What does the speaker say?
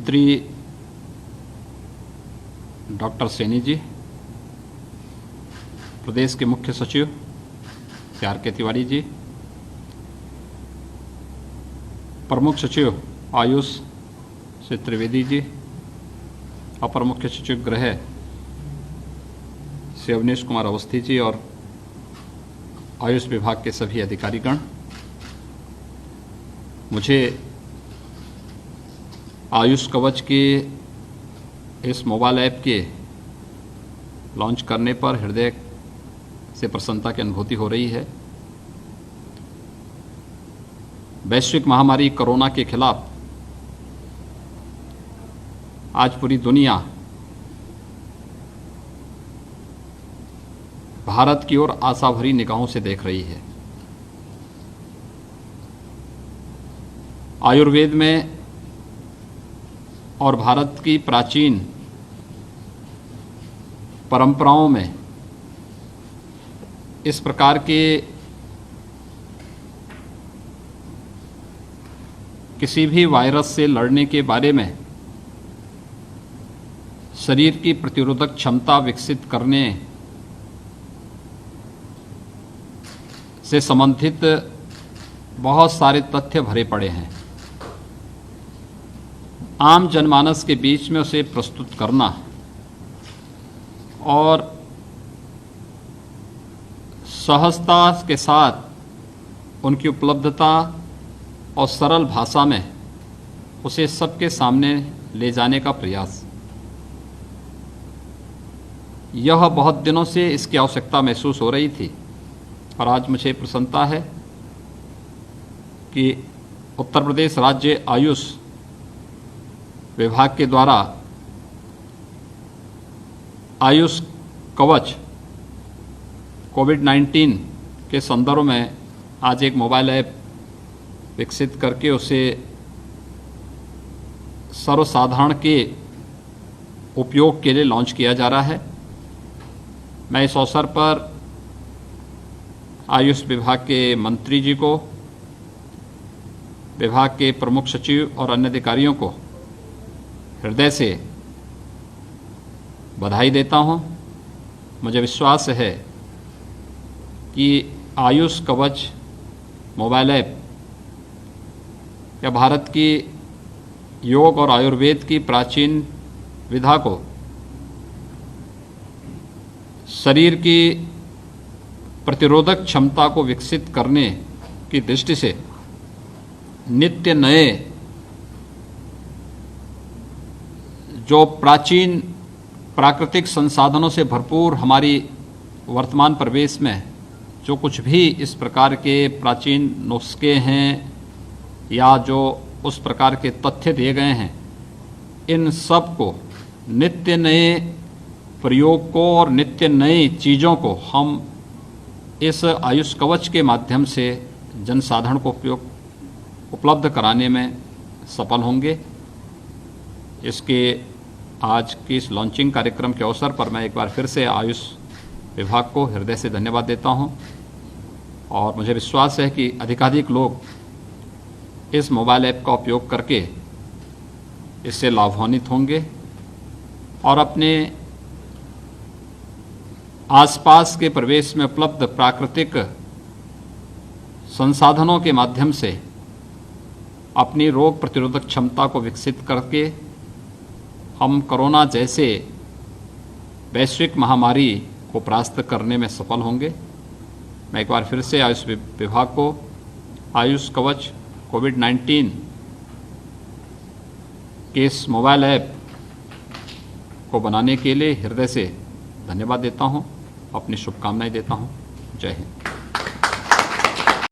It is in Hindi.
मंत्री डॉक्टर सैनी जी, प्रदेश के मुख्य सचिव आर के तिवारी जी, प्रमुख सचिव आयुष श्री त्रिवेदी जी, अपर मुख्य सचिव गृह श्री अवनीश कुमार अवस्थी जी और आयुष विभाग के सभी अधिकारीगण, मुझे आयुष कवच के इस मोबाइल ऐप के लॉन्च करने पर हृदय से प्रसन्नता की अनुभूति हो रही है। वैश्विक महामारी कोरोना के खिलाफ आज पूरी दुनिया भारत की ओर आशा भरी निगाहों से देख रही है। आयुर्वेद में और भारत की प्राचीन परंपराओं में इस प्रकार के किसी भी वायरस से लड़ने के बारे में शरीर की प्रतिरोधक क्षमता विकसित करने से संबंधित बहुत सारे तथ्य भरे पड़े हैं। आम जनमानस के बीच में उसे प्रस्तुत करना और सहजता के साथ उनकी उपलब्धता और सरल भाषा में उसे सबके सामने ले जाने का प्रयास, यह बहुत दिनों से इसकी आवश्यकता महसूस हो रही थी और आज मुझे प्रसन्नता है कि उत्तर प्रदेश राज्य आयुष विभाग के द्वारा आयुष कवच कोविड-19 के संदर्भ में आज एक मोबाइल ऐप विकसित करके उसे सर्वसाधारण के उपयोग के लिए लॉन्च किया जा रहा है। मैं इस अवसर पर आयुष विभाग के मंत्री जी को, विभाग के प्रमुख सचिव और अन्य अधिकारियों को हृदय से बधाई देता हूं। मुझे विश्वास है कि आयुष कवच मोबाइल ऐप या भारत की योग और आयुर्वेद की प्राचीन विधा को शरीर की प्रतिरोधक क्षमता को विकसित करने की दृष्टि से नित्य नए जो प्राचीन प्राकृतिक संसाधनों से भरपूर हमारी वर्तमान परिवेश में जो कुछ भी इस प्रकार के प्राचीन नुस्खे हैं या जो उस प्रकार के तथ्य दिए गए हैं, इन सब को नित्य नए प्रयोग को और नित्य नई चीज़ों को हम इस आयुष कवच के माध्यम से जनसाधारण को उपलब्ध कराने में सफल होंगे। इसके आज की इस लॉन्चिंग कार्यक्रम के अवसर पर मैं एक बार फिर से आयुष विभाग को हृदय से धन्यवाद देता हूं और मुझे विश्वास है कि अधिकाधिक लोग इस मोबाइल ऐप का उपयोग करके इससे लाभान्वित होंगे और अपने आसपास के परिवेश में उपलब्ध प्राकृतिक संसाधनों के माध्यम से अपनी रोग प्रतिरोधक क्षमता को विकसित करके हम कोरोना जैसे वैश्विक महामारी को परास्त करने में सफल होंगे। मैं एक बार फिर से आयुष विभाग को आयुष कवच कोविड-19 के इस मोबाइल ऐप को बनाने के लिए हृदय से धन्यवाद देता हूं, अपनी शुभकामनाएं देता हूं। जय हिंद।